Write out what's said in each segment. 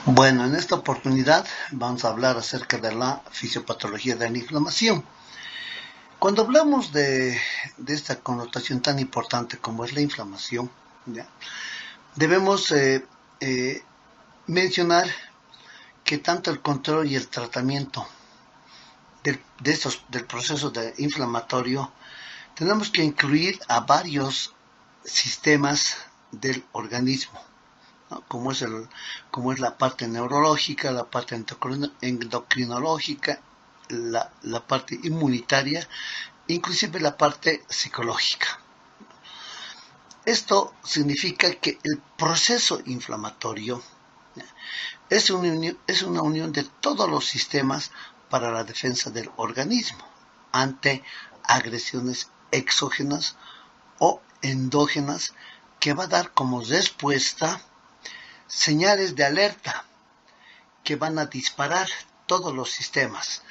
Bueno, en esta oportunidad vamos a hablar acerca de la fisiopatología de la inflamación. Cuando hablamos de esta connotación tan importante como es la inflamación, ¿ya? Debemos mencionar que tanto el control y el tratamiento del proceso inflamatorio tenemos que incluir a varios sistemas del organismo, ¿no? Como es la parte neurológica, la parte endocrinológica, la parte inmunitaria, inclusive la parte psicológica. Esto significa que el proceso inflamatorio es una unión de todos los sistemas para la defensa del organismo ante agresiones exógenas o endógenas que va a dar como respuesta señales de alerta que van a disparar todos los sistemas.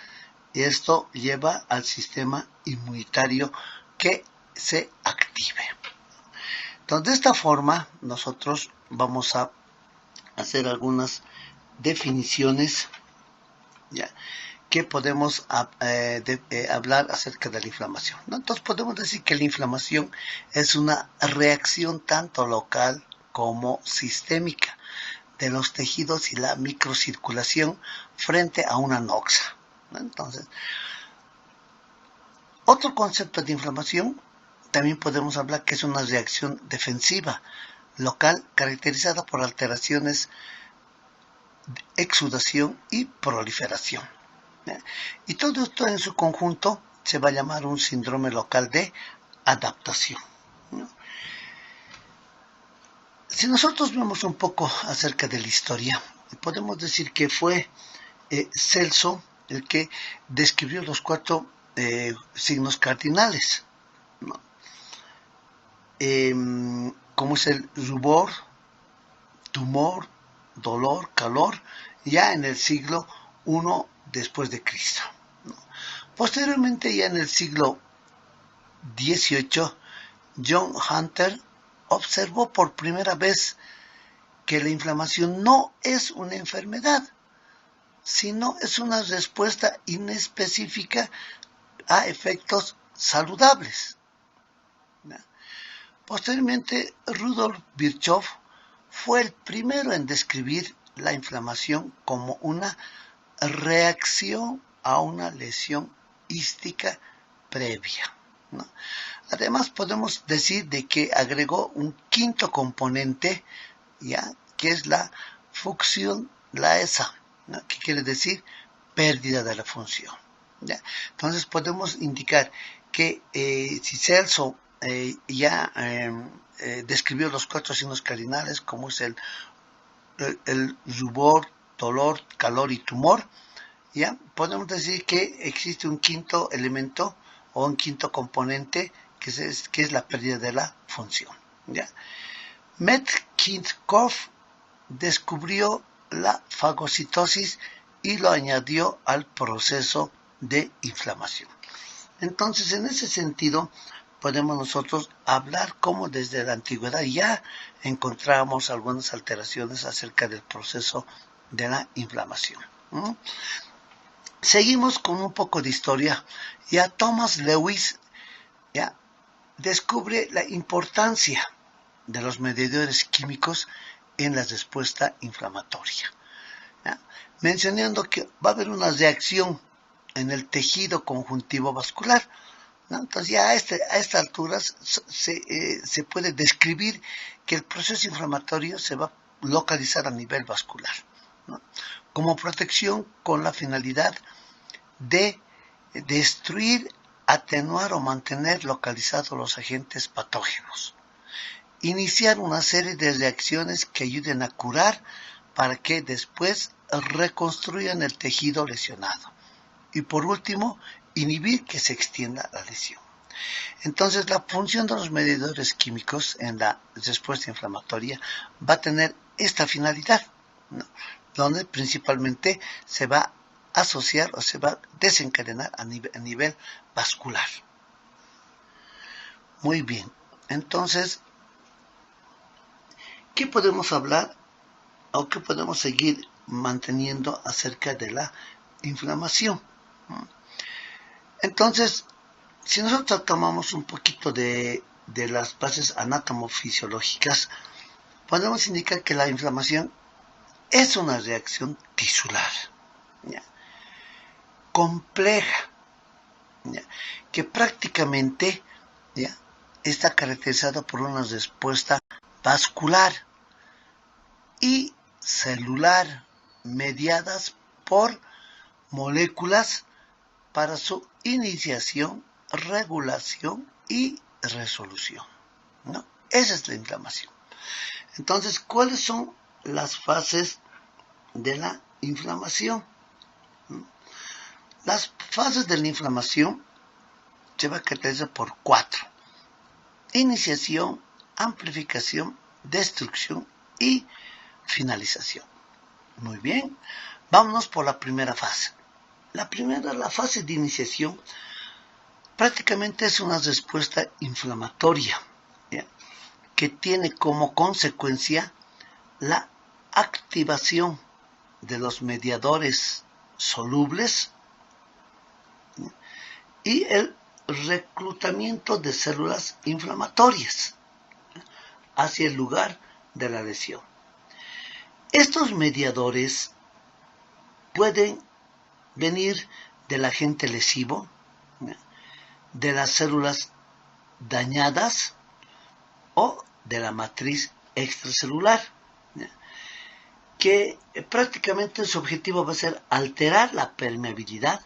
Y esto lleva al sistema inmunitario que se active. Entonces, de esta forma, nosotros vamos a hacer algunas definiciones, ¿ya?, que podemos hablar acerca de la inflamación, ¿no? Entonces podemos decir que la inflamación es una reacción tanto local como sistémica de los tejidos y la microcirculación frente a una noxa, ¿no? Entonces, otro concepto de inflamación también podemos hablar que es una reacción defensiva local caracterizada por alteraciones de exudación y proliferación. Y todo esto en su conjunto se va a llamar un síndrome local de adaptación, ¿no? Si nosotros vemos un poco acerca de la historia, podemos decir que fue Celso el que describió los 4 signos cardinales, ¿no? Como es el rubor, tumor, dolor, calor, ya en el siglo I después de Cristo, ¿no? Posteriormente, ya en el siglo XVIII, John Hunter observó por primera vez que la inflamación no es una enfermedad, sino es una respuesta inespecífica a efectos saludables. Posteriormente, Rudolf Virchow fue el primero en describir la inflamación como una reacción a una lesión ística previa, ¿no? Además, podemos decir de que agregó un quinto componente, ¿ya?, que es la función laesa, ¿no?, que quiere decir pérdida de la función, ¿ya? Entonces podemos indicar que si Celso describió los 4 signos cardinales, como es el rubor, dolor, calor y tumor, ¿ya?, podemos decir que existe un quinto elemento o un quinto componente que es la pérdida de la función, ¿ya? Metcalfe descubrió la fagocitosis y lo añadió al proceso de inflamación. Entonces, en ese sentido, podemos nosotros hablar cómo desde la antigüedad ya encontramos algunas alteraciones acerca del proceso de la inflamación, ¿no? Seguimos con un poco de historia. Ya Thomas Lewis ya descubre la importancia de los mediadores químicos en la respuesta inflamatoria, ¿ya?, mencionando que va a haber una reacción en el tejido conjuntivo vascular, ¿no? Entonces ya a esta altura se puede describir que el proceso inflamatorio se va a localizar a nivel vascular, ¿no?, como protección con la finalidad de destruir, atenuar o mantener localizados los agentes patógenos. Iniciar una serie de reacciones que ayuden a curar para que después reconstruyan el tejido lesionado. Y por último, inhibir que se extienda la lesión. Entonces, la función de los mediadores químicos en la respuesta inflamatoria va a tener esta finalidad, ¿no?, donde principalmente se va a asociar o se va a desencadenar a nivel vascular. Muy bien, entonces, ¿qué podemos hablar o qué podemos seguir manteniendo acerca de la inflamación. Entonces, si nosotros tomamos un poquito de las bases anatomofisiológicas, podemos indicar que la inflamación es una reacción tisular, ¿ya?, compleja, ¿ya?, que prácticamente, ¿ya?, está caracterizada por una respuesta vascular y celular mediadas por moléculas para su iniciación, regulación y resolución, ¿no? Esa es la inflamación. Entonces, ¿cuáles son las fases de la inflamación? Las fases de la inflamación se va a caracterizar por 4: iniciación, amplificación, destrucción y finalización. Muy bien, vámonos por la primera fase. La fase de iniciación, prácticamente es una respuesta inflamatoria, ¿ya?, que tiene como consecuencia la activación de los mediadores solubles, ¿ya?, y el reclutamiento de células inflamatorias, ¿ya?, hacia el lugar de la lesión. Estos mediadores pueden venir del agente lesivo, ¿ya?, de las células dañadas o de la matriz extracelular, ¿ya?, que prácticamente su objetivo va a ser alterar la permeabilidad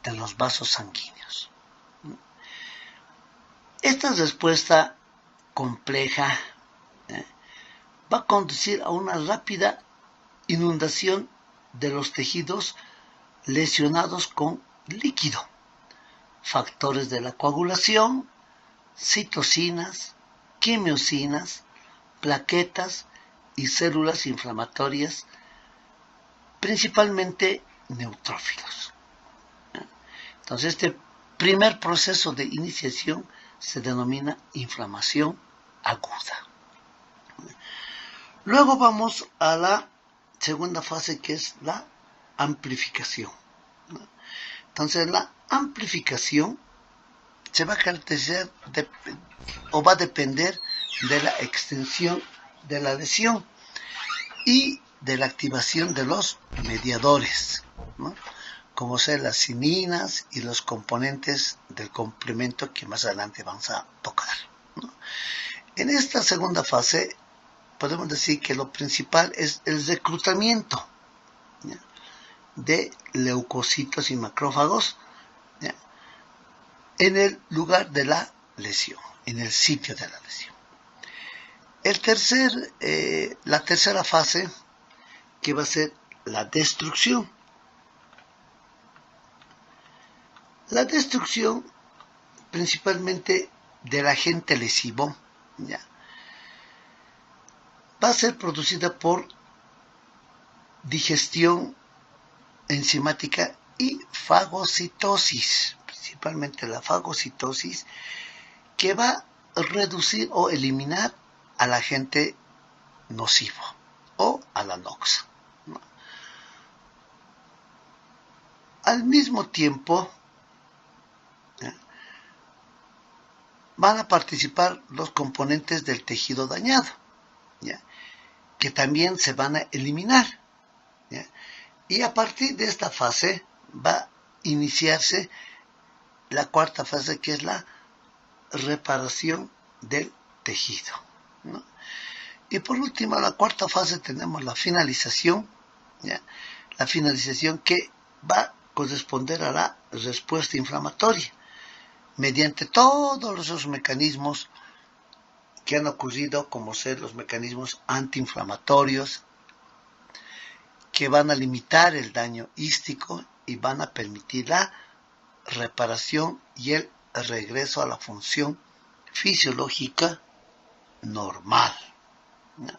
de los vasos sanguíneos. Esta respuesta compleja, ¿ya?, va a conducir a una rápida inundación de los tejidos lesionados con líquido, factores de la coagulación, citocinas, quimiosinas, plaquetas y células inflamatorias, principalmente neutrófilos. Entonces, este primer proceso de iniciación se denomina inflamación aguda. Luego vamos a la segunda fase, que es la amplificación. Entonces, la amplificación se va a caracterizar o va a depender de la extensión de la lesión y de la activación de los mediadores, ¿no?, como ser las cininas y los componentes del complemento que más adelante vamos a tocar, ¿no? En esta segunda fase podemos decir que lo principal es el reclutamiento, ¿ya?, de leucocitos y macrófagos, ¿ya?, en el lugar de la lesión, en el sitio de la lesión. La tercera fase, que va a ser la destrucción. La destrucción, principalmente del agente lesivo, ¿ya?, va a ser producida por digestión enzimática y fagocitosis, principalmente la fagocitosis, que va a reducir o eliminar al agente nocivo o a la noxa, ¿no? Al mismo tiempo, ¿ya?, van a participar los componentes del tejido dañado, ¿ya?, que también se van a eliminar, ¿ya?, y a partir de esta fase va a iniciarse la cuarta fase, que es la reparación del tejido, ¿no? Y por último, la cuarta fase tenemos la finalización, ¿ya?, la finalización que va a corresponder a la respuesta inflamatoria, mediante todos esos mecanismos que han ocurrido, como ser los mecanismos antiinflamatorios, que van a limitar el daño hístico y van a permitir la reparación y el regreso a la función fisiológica normal, ¿no?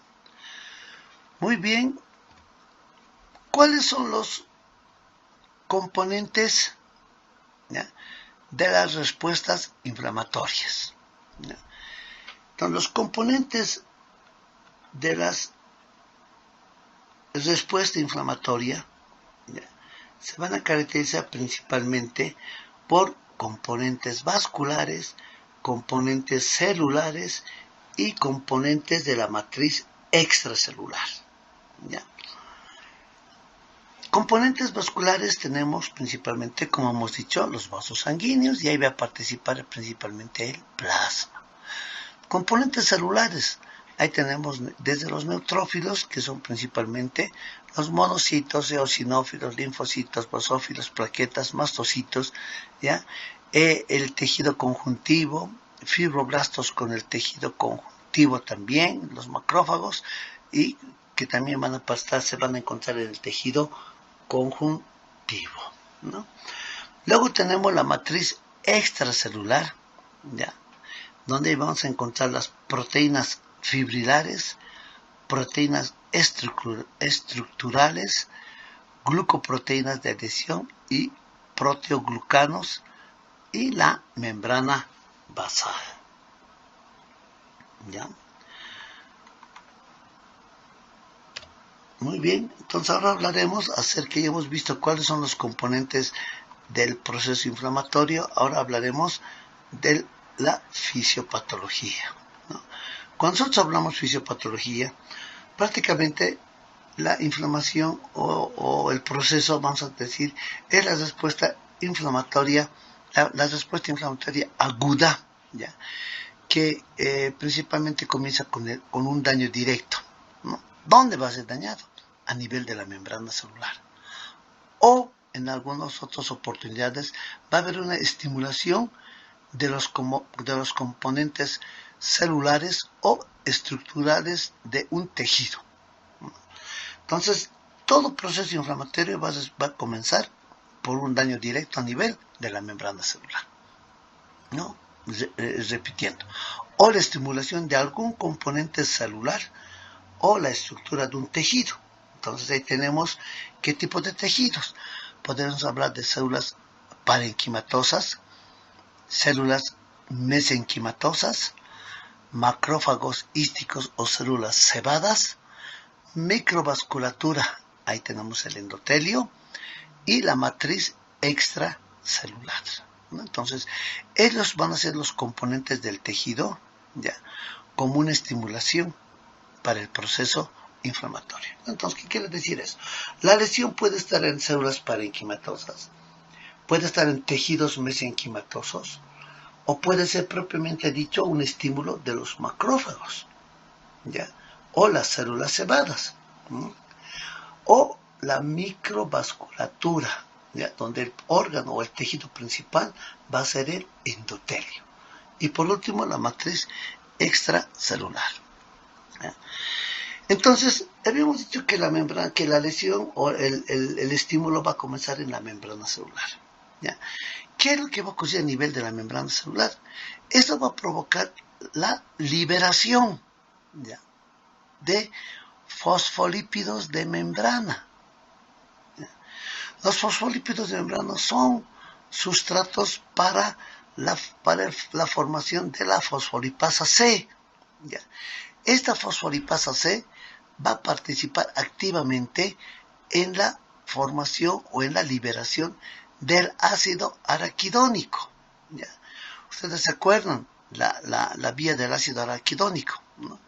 Muy bien, ¿cuáles son los componentes, ¿ya?, de las respuestas inflamatorias? ¿Ya? Entonces, los componentes de las respuesta inflamatoria, ¿ya?, se van a caracterizar principalmente por componentes vasculares, componentes celulares y componentes de la matriz extracelular, ¿ya? Componentes vasculares tenemos principalmente, como hemos dicho, los vasos sanguíneos, y ahí va a participar principalmente el plasma. Componentes celulares, ahí tenemos desde los neutrófilos, que son principalmente los monocitos, eosinófilos, linfocitos, basófilos, plaquetas, mastocitos, ¿ya?, el tejido conjuntivo, fibroblastos con el tejido conjuntivo también, los macrófagos, y que también se van a encontrar en el tejido conjuntivo, ¿no? Luego tenemos la matriz extracelular, ¿ya?, donde vamos a encontrar las proteínas fibrilares, proteínas estructurales, glucoproteínas de adhesión y proteoglucanos, y la membrana basal, ¿ya? Muy bien, entonces ahora hablaremos acerca, ya hemos visto cuáles son los componentes del proceso inflamatorio, ahora hablaremos de la fisiopatología, ¿no? Cuando nosotros hablamos fisiopatología, prácticamente la inflamación o el proceso, vamos a decir, es la respuesta inflamatoria, la respuesta inflamatoria aguda, ¿ya?, que principalmente comienza con un daño directo, ¿no? ¿Dónde va a ser dañado? A nivel de la membrana celular. O en algunas otras oportunidades va a haber una estimulación de los componentes celulares o estructurales de un tejido. Entonces, todo proceso inflamatorio va a comenzar por un daño directo a nivel de la membrana celular, ¿no? Repitiendo, o la estimulación de algún componente celular o la estructura de un tejido. Entonces ahí tenemos qué tipo de tejidos. Podemos hablar de células parenquimatosas, células mesenquimatosas, macrófagos hísticos o células cebadas, microvasculatura, ahí tenemos el endotelio, y la matriz extracelular, ¿no? Entonces, ellos van a ser los componentes del tejido, ¿ya?, como una estimulación para el proceso inflamatorio. Entonces, ¿qué quiere decir eso? La lesión puede estar en células parenquimatosas, puede estar en tejidos mesenquimatosos, o puede ser propiamente dicho un estímulo de los macrófagos, ¿ya?, o las células cebadas, ¿no?, o la microvasculatura, ¿ya?, donde el órgano o el tejido principal va a ser el endotelio. Y por último, la matriz extracelular, ¿ya? Entonces, habíamos dicho que la lesión o el estímulo va a comenzar en la membrana celular, ¿ya? ¿Qué es lo que va a ocurrir a nivel de la membrana celular? Esto va a provocar la liberación, ¿ya?, de fosfolípidos de membrana, ¿ya? Los fosfolípidos de membrana son sustratos para la formación de la fosfolipasa C, ¿ya? Esta fosfolipasa C va a participar activamente en la formación o en la liberación del ácido araquidónico, ¿ya? Ustedes se acuerdan la vía del ácido araquidónico, ¿no?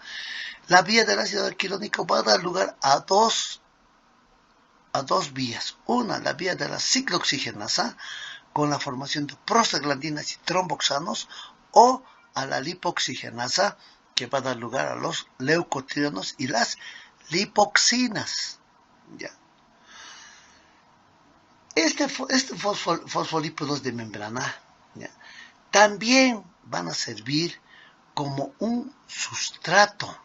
La vía del ácido araquidónico va a dar lugar a dos vías. Una, la vía de la ciclooxigenasa, con la formación de prostaglandinas y tromboxanos, o a la lipoxigenasa, que va a dar lugar a los leucotrienos y las lipoxinas, ¿ya? Estos fosfolípidos de membrana, ¿ya?, también van a servir como un sustrato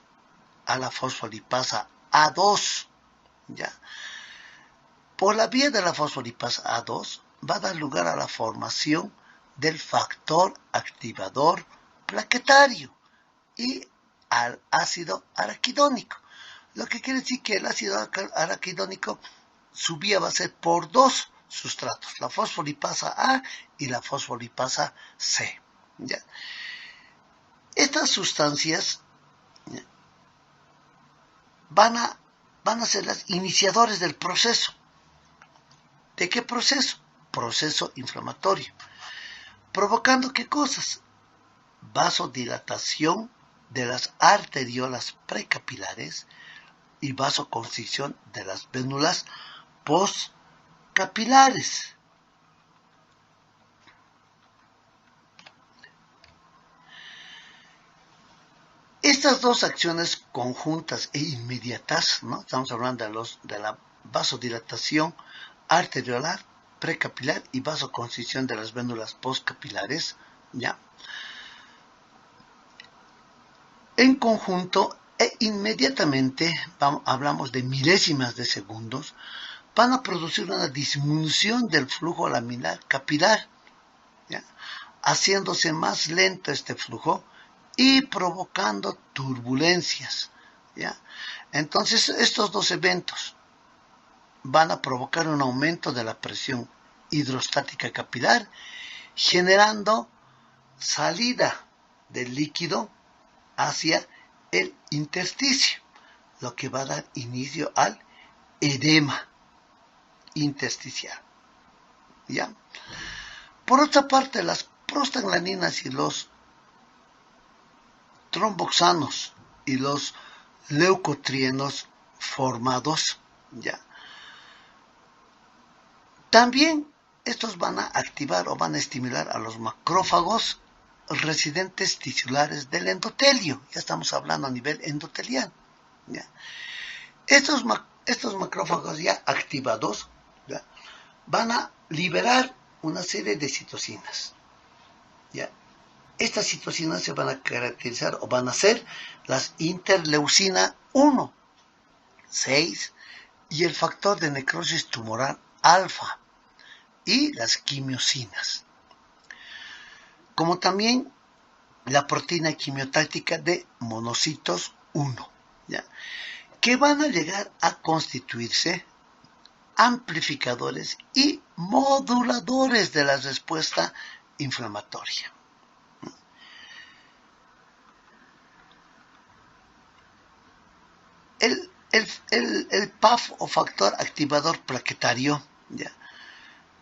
a la fosfolipasa A2, ¿ya? Por la vía de la fosfolipasa A2 va a dar lugar a la formación del factor activador plaquetario y al ácido araquidónico. Lo que quiere decir que el ácido araquidónico, su vía va a ser por dos sustratos, la fosfolipasa A y la fosfolipasa C, ¿ya? Estas sustancias, ¿ya?, van a van a ser las iniciadores del proceso. ¿De qué proceso? Proceso inflamatorio. ¿Provocando qué cosas? Vasodilatación de las arteriolas precapilares y vasoconstricción de las vénulas postcapilares. Estas dos acciones conjuntas e inmediatas, ¿no? Estamos hablando de la vasodilatación arteriolar precapilar y vasoconstricción de las vénulas postcapilares, ¿ya? En conjunto e inmediatamente, hablamos de milésimas de segundos, van a producir una disminución del flujo laminar capilar, ¿ya? Haciéndose más lento este flujo y provocando turbulencias, ¿ya? Entonces, estos dos eventos van a provocar un aumento de la presión hidrostática capilar, generando salida del líquido hacia el intersticio, lo que va a dar inicio al edema intersticial, ¿ya? Por otra parte, las prostaglandinas y los tromboxanos y los leucotrienos formados, ¿ya? También estos van a activar o van a estimular a los macrófagos residentes tisulares del endotelio. Ya estamos hablando a nivel endotelial, ¿ya? Estos macrófagos ya activados, ¿ya?, van a liberar una serie de citocinas, ¿ya? Estas citocinas se van a caracterizar o van a ser las interleucina 1, 6 y el factor de necrosis tumoral alfa y las quimiosinas, como también la proteína quimiotáctica de monocitos 1, ¿ya?, que van a llegar a constituirse amplificadores y moduladores de la respuesta inflamatoria. El PAF o factor activador plaquetario, ¿ya?,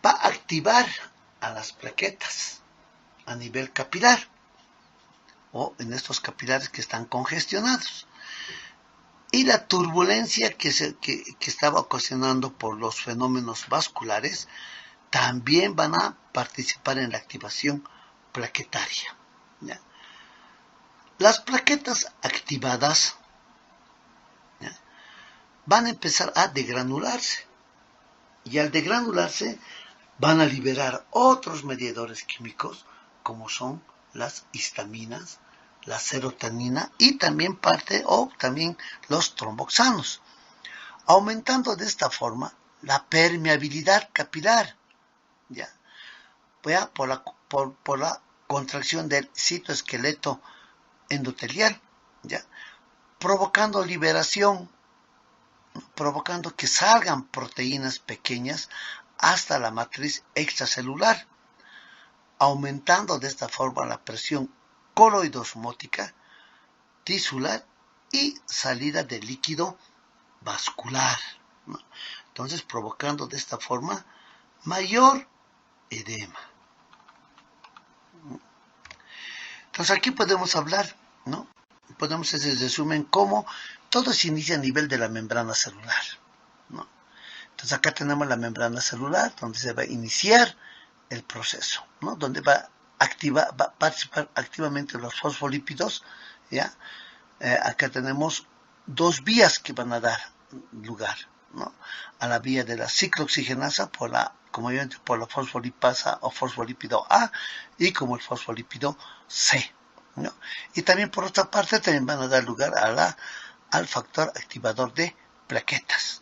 va a activar a las plaquetas a nivel capilar o en estos capilares que están congestionados. Y la turbulencia que estaba ocasionando por los fenómenos vasculares también van a participar en la activación plaquetaria, ¿ya? Las plaquetas activadas, ¿ya?, van a empezar a degranularse y al degranularse van a liberar otros mediadores químicos como son las histaminas, la serotonina y también también los tromboxanos, aumentando de esta forma la permeabilidad capilar, ¿ya?, por la contracción del citoesqueleto endotelial, ¿ya?, provocando liberación, provocando que salgan proteínas pequeñas hasta la matriz extracelular, aumentando de esta forma la presión coloidosmótica, tisular y salida de líquido vascular, ¿no? Entonces, provocando de esta forma mayor edema. Entonces, aquí podemos hablar, ¿no? Podemos hacer el resumen cómo todo se inicia a nivel de la membrana celular, ¿no? Entonces, acá tenemos la membrana celular donde se va a iniciar el proceso, ¿no?, donde va a participar activamente los fosfolípidos, ¿ya? Acá tenemos dos vías que van a dar lugar, ¿no?, a la vía de la ciclooxigenasa por la fosfolipasa o fosfolípido A y como el fosfolípido C, ¿no? Y también por otra parte también van a dar lugar al factor activador de plaquetas.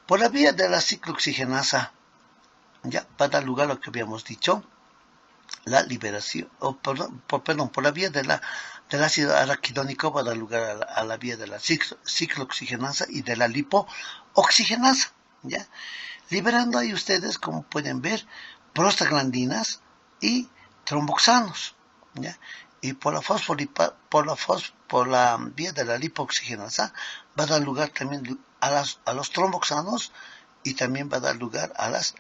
Por la vía de la ciclooxigenasa, ya va a dar lugar a lo que habíamos dicho, la liberación, por la vía del ácido araquidónico va a dar lugar a la vía de la ciclooxigenasa y de la lipooxigenasa, ¿ya?, liberando ahí ustedes, como pueden ver, prostaglandinas y tromboxanos, ¿ya?, y por la vía de la lipooxigenasa va a dar lugar también a los tromboxanos y también va a dar lugar a las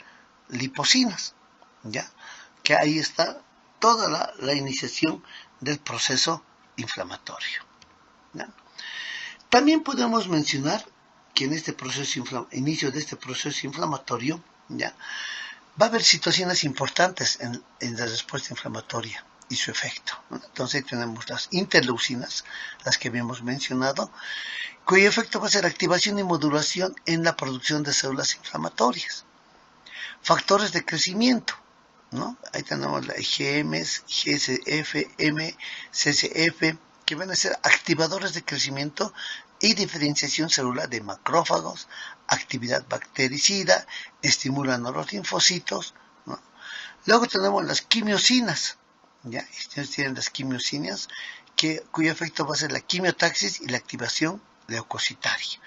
lipocinas, ¿ya? Que ahí está toda la iniciación del proceso inflamatorio, ¿ya? También podemos mencionar que en este proceso inicio de este proceso inflamatorio, ¿ya? Va a haber citocinas importantes en la respuesta inflamatoria y su efecto, ¿no? Entonces tenemos las interleucinas, las que habíamos mencionado, cuyo efecto va a ser activación y modulación en la producción de células inflamatorias. Factores de crecimiento, ¿no? Ahí tenemos la IgMs, GSF, M, CSF, que van a ser activadores de crecimiento y diferenciación celular de macrófagos, actividad bactericida, estimulan a los linfocitos, ¿no? Luego tenemos las quimiosinas, ¿ya? Ustedes tienen las quimiosinas, cuyo efecto va a ser la quimiotaxis y la activación leucocitaria.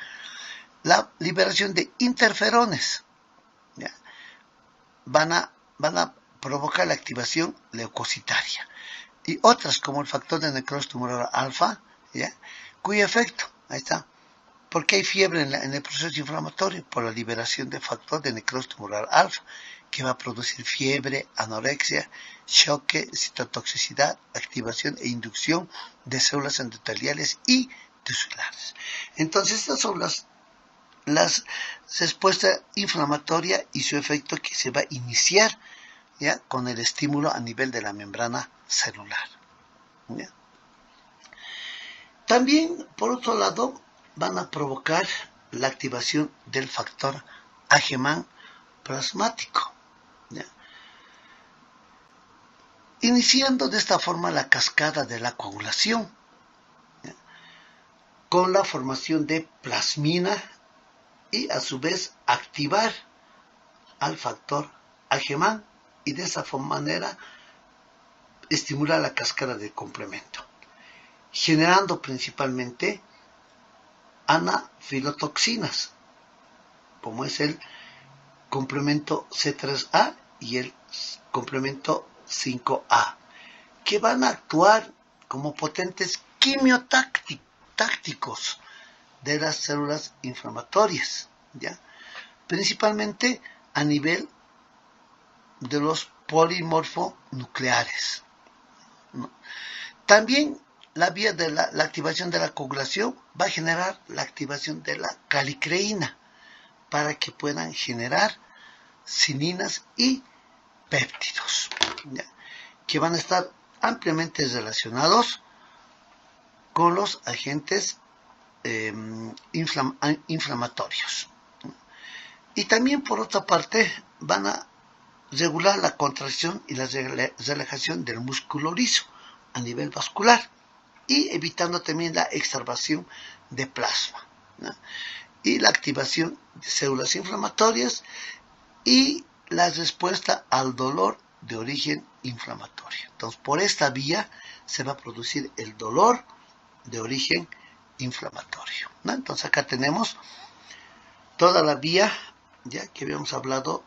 La liberación de interferones, ¿ya? Van a provocar la activación leucocitaria. Y otras como el factor de necrosis tumoral alfa, ¿ya? Cuyo efecto, ahí está, porque hay fiebre en el proceso inflamatorio por la liberación de factor de necrosis tumoral alfa, que va a producir fiebre, anorexia, choque, citotoxicidad, activación e inducción de células endoteliales y tisulares. Entonces, estas son las respuestas inflamatorias y su efecto que se va a iniciar, ¿ya? Con el estímulo a nivel de la membrana celular, ¿ya? También, por otro lado, van a provocar la activación del factor Ageman plasmático, ¿ya? Iniciando de esta forma la cascada de la coagulación, ¿ya? Con la formación de plasmina y a su vez activar al factor Ageman y de esa manera estimular la cascada del complemento, generando principalmente anafilotoxinas, como es el complemento C3A y el complemento 5A, que van a actuar como potentes quimiotácticos de las células inflamatorias, ¿ya? Principalmente a nivel de los polimorfonucleares, ¿no? También la vía de la activación de la coagulación va a generar la activación de la calicreína para que puedan generar cininas y péptidos, ¿ya? Que van a estar ampliamente relacionados con los agentes inflamatorios. Y también, por otra parte, van a regular la contracción y la relajación del músculo liso a nivel vascular y evitando también la extravasación de plasma, ¿no? Y la activación de células inflamatorias y la respuesta al dolor de origen inflamatorio. Entonces, por esta vía se va a producir el dolor de origen inflamatorio, ¿no? Entonces, acá tenemos toda la vía, ya que habíamos hablado,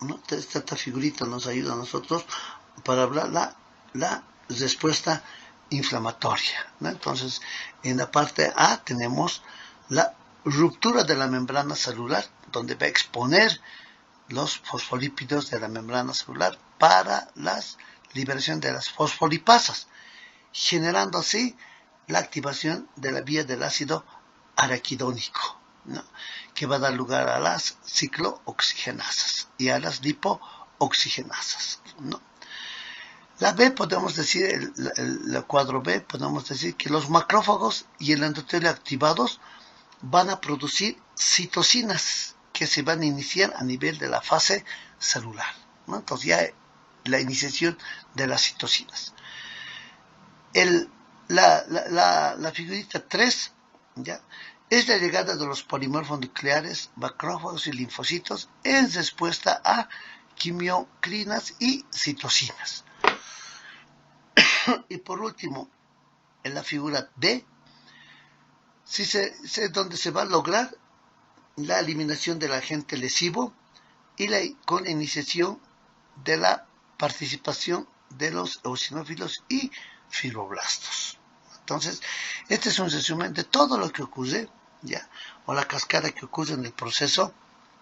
¿no? Esta figurita nos ayuda a nosotros para hablar la respuesta inflamatoria, ¿no? Entonces, en la parte A tenemos la ruptura de la membrana celular, donde va a exponer los fosfolípidos de la membrana celular para la liberación de las fosfolipasas, generando así la activación de la vía del ácido araquidónico, ¿no? Que va a dar lugar a las ciclooxigenasas y a las lipooxigenasas, ¿no? La B, podemos decir, el cuadro B, podemos decir que los macrófagos y el endotelio activados van a producir citocinas que se van a iniciar a nivel de la fase celular, ¿no? Entonces ya la iniciación de las citocinas. La figurita 3, ¿ya? Es la llegada de los polimorfos nucleares, macrófagos y linfocitos en respuesta a quimiocrinas y citocinas. Y por último, en la figura D, donde se va a lograr la eliminación del agente lesivo y con la iniciación de la participación de los eosinófilos y fibroblastos. Entonces, este es un resumen de todo lo que ocurre, ¿ya? O la cascada que ocurre en el proceso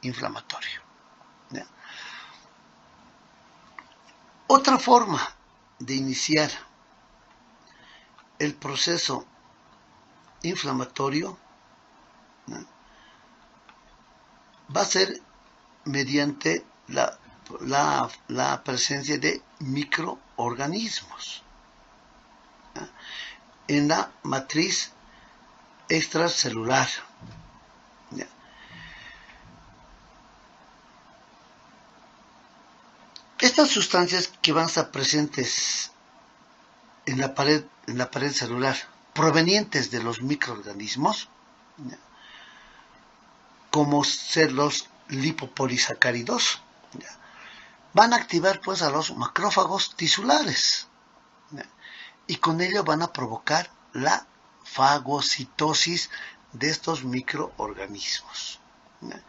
inflamatorio, ¿ya? Otra forma de iniciar el proceso inflamatorio, ¿no?, va a ser mediante la presencia de microorganismos, ¿no?, en la matriz extracelular, ¿ya? Estas sustancias que van a estar presentes en la pared celular, provenientes de los microorganismos, ¿ya?, como ser los lipopolisacáridos, ¿ya?, van a activar pues a los macrófagos tisulares, ¿ya?, y con ello van a provocar la fagocitosis de estos microorganismos, ¿ya?,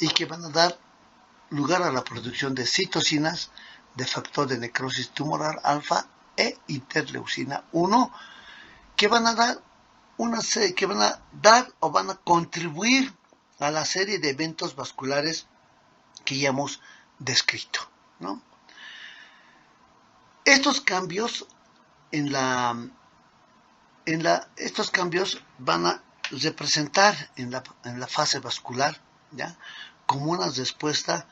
y que van a dar lugar a la producción de citocinas, de factor de necrosis tumoral alfa e interleucina 1, que van a dar o van a contribuir a la serie de eventos vasculares que ya hemos descrito, ¿no? Estos cambios estos cambios van a representar en la fase vascular, ¿ya?, como una respuesta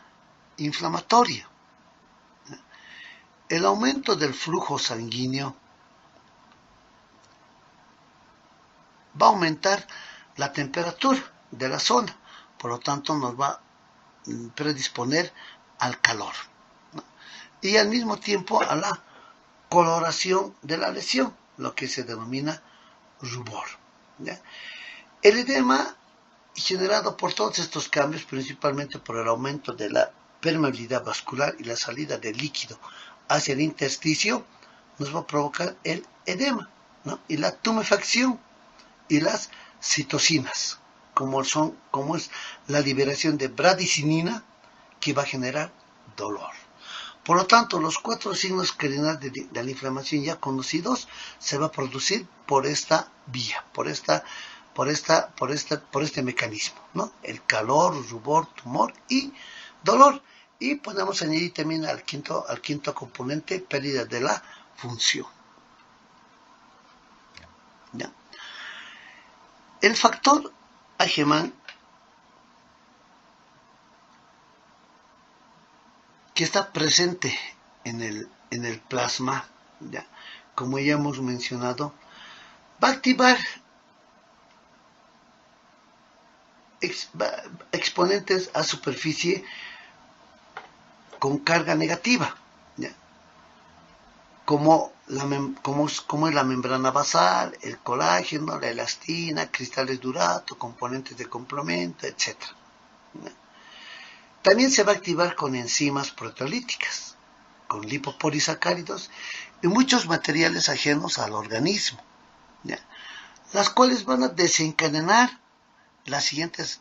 inflamatoria. El aumento del flujo sanguíneo va a aumentar la temperatura de la zona, por lo tanto nos va a predisponer al calor, ¿no?, y al mismo tiempo a la coloración de la lesión, lo que se denomina rubor, ¿ya? El edema generado por todos estos cambios, principalmente por el aumento de la permeabilidad vascular y la salida del líquido hacia el intersticio, nos va a provocar el edema, ¿no?, y la tumefacción y las citocinas, como es la liberación de bradicinina, que va a generar dolor. Por lo tanto, los 4 signos cardinales de la inflamación ya conocidos se va a producir por esta vía, por este mecanismo, ¿no? El calor, rubor, tumor y dolor. Y podemos añadir también al quinto componente, pérdida de la función, ¿ya? El factor Ageman, que está presente en el plasma, ¿ya?, como ya hemos mencionado, va a activar exponentes a superficie con carga negativa, ¿ya?, como es la membrana basal, el colágeno, la elastina, cristales de urato, componentes de complemento, etc., ¿ya? También se va a activar con enzimas proteolíticas, con lipopolisacáridos y muchos materiales ajenos al organismo, ¿ya?, las cuales van a desencadenar las siguientes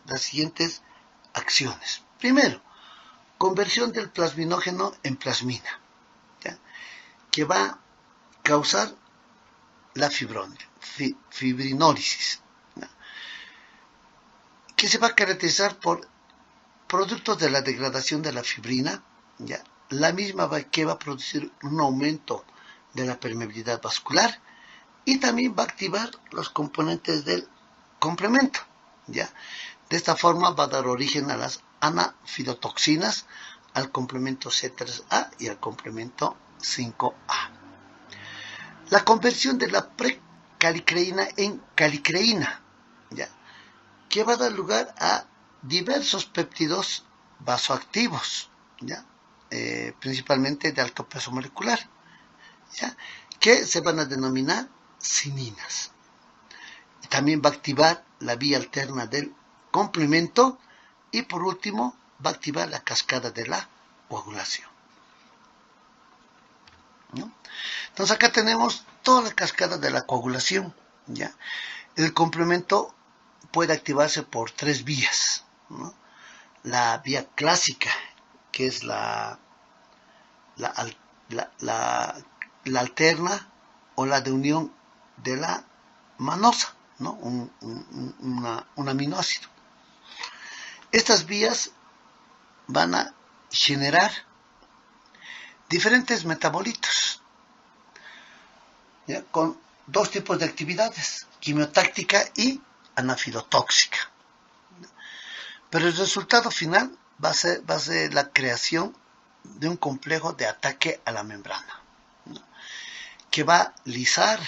acciones. Primero, conversión del plasminógeno en plasmina, ¿ya?, que va a causar la fibrinólisis, ¿ya?, que se va a caracterizar por productos de la degradación de la fibrina, ¿ya?, la misma que va a producir un aumento de la permeabilidad vascular y también va a activar los componentes del complemento, ¿ya? De esta forma va a dar origen a las anafilotoxinas, al complemento C3A y al complemento 5A. La conversión de la precalicreína en calicreína, ¿ya?, que va a dar lugar a diversos péptidos vasoactivos, ¿ya?, principalmente de alto peso molecular, ¿ya?, que se van a denominar cininas. También va a activar la vía alterna del complemento y por último va a activar la cascada de la coagulación, ¿no? Entonces acá tenemos toda la cascada de la coagulación, ¿ya? El complemento puede activarse por 3 vías, ¿no? La vía clásica, que es la alterna o la de unión de la manosa, ¿no? Un aminoácido. Estas vías van a generar diferentes metabolitos, ¿ya? Con dos tipos de actividades, quimiotáctica y anafilotóxica. Pero el resultado final va a ser la creación de un complejo de ataque a la membrana, ¿no? Que va a lisar,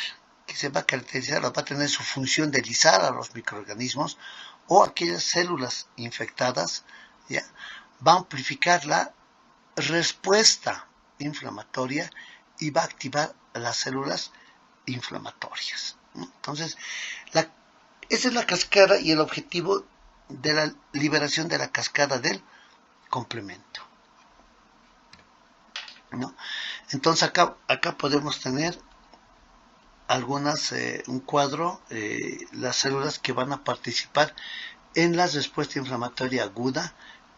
que se va a caracterizar, va a tener su función de lisar a los microorganismos o aquellas células infectadas, ¿ya? Va a amplificar la respuesta inflamatoria y va a activar las células inflamatorias, ¿no? Entonces, esa es la cascada y el objetivo de la liberación de la cascada del complemento, ¿no? Entonces acá podemos tener un cuadro, las células que van a participar en la respuesta inflamatoria aguda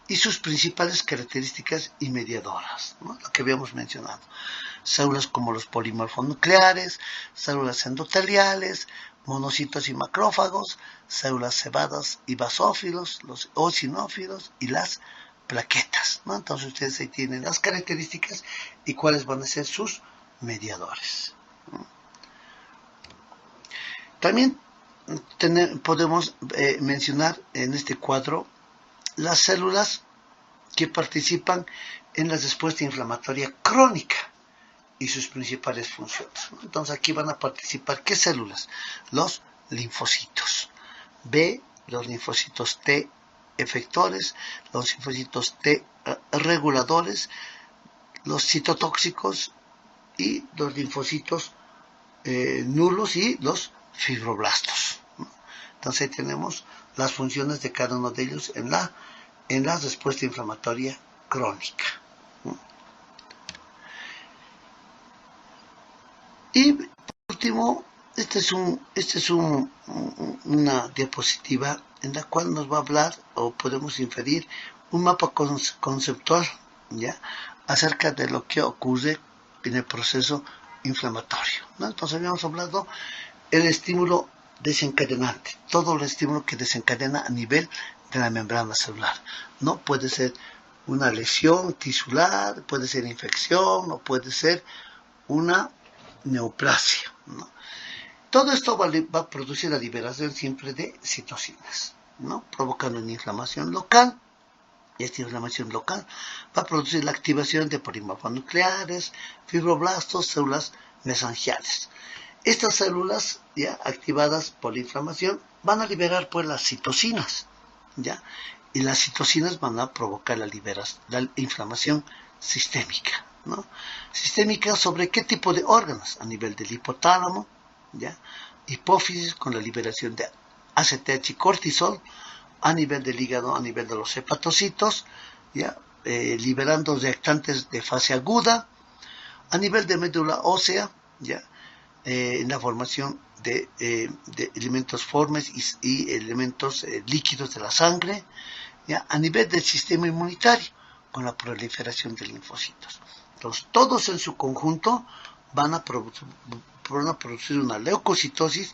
y sus principales características y mediadoras, ¿no? Lo que habíamos mencionado. Células como los polimorfonucleares, células endoteliales, monocitos y macrófagos, células cebadas y basófilos, los eosinófilos y las plaquetas, ¿no? Entonces ustedes ahí tienen las características y cuáles van a ser sus mediadores, ¿no? También podemos mencionar en este cuadro las células que participan en la respuesta inflamatoria crónica y sus principales funciones, ¿no? Entonces aquí van a participar, ¿qué células? Los linfocitos B, los linfocitos T efectores, los linfocitos T reguladores, los citotóxicos y los linfocitos nulos y los fibroblastos, ¿no? Entonces ahí tenemos las funciones de cada uno de ellos en la respuesta inflamatoria crónica, ¿no? Y por último, esta es una diapositiva en la cual nos va a hablar o podemos inferir un mapa conceptual, ¿ya? Acerca de lo que ocurre en el proceso inflamatorio, ¿no? Entonces habíamos hablado el estímulo desencadenante, todo el estímulo que desencadena a nivel de la membrana celular, ¿no? Puede ser una lesión tisular, puede ser infección o puede ser una neoplasia, ¿no? Todo esto va a producir la liberación siempre de citocinas, ¿no? Provocando una inflamación local. Y esta inflamación local va a producir la activación de polimorfonucleares, fibroblastos, células mesangiales. Estas células ya activadas por la inflamación van a liberar pues las citocinas, ¿ya? Y las citocinas van a provocar la inflamación sistémica, ¿no? Sistémica sobre qué tipo de órganos, a nivel del hipotálamo, ¿ya? Hipófisis con la liberación de ACTH y cortisol, a nivel del hígado, a nivel de los hepatocitos, ¿ya? Liberando reactantes de fase aguda, a nivel de médula ósea, ¿ya? En la formación de elementos formes y elementos líquidos de la sangre, ¿ya? A nivel del sistema inmunitario, con la proliferación de linfocitos. Entonces, todos en su conjunto van a producir una leucocitosis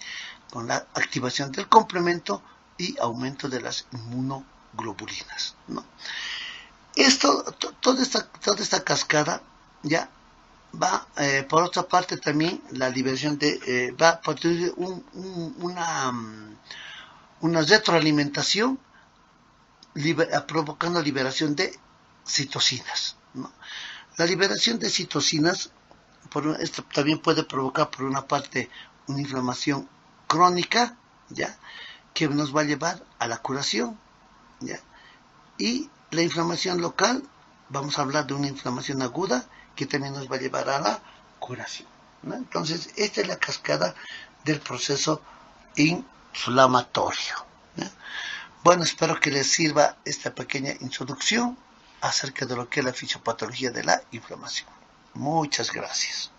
con la activación del complemento y aumento de las inmunoglobulinas, ¿no? Toda esta cascada ya va, por otra parte también la liberación va a producir una retroalimentación provocando liberación de citocinas, ¿no? La liberación de citocinas esto también puede provocar por una parte una inflamación crónica, ¿ya? Que nos va a llevar a la curación, ¿ya? Y la inflamación local, vamos a hablar de una inflamación aguda que también nos va a llevar a la curación, ¿no? Entonces, esta es la cascada del proceso inflamatorio, ¿ya? Bueno, espero que les sirva esta pequeña introducción acerca de lo que es la fisiopatología de la inflamación. Muchas gracias.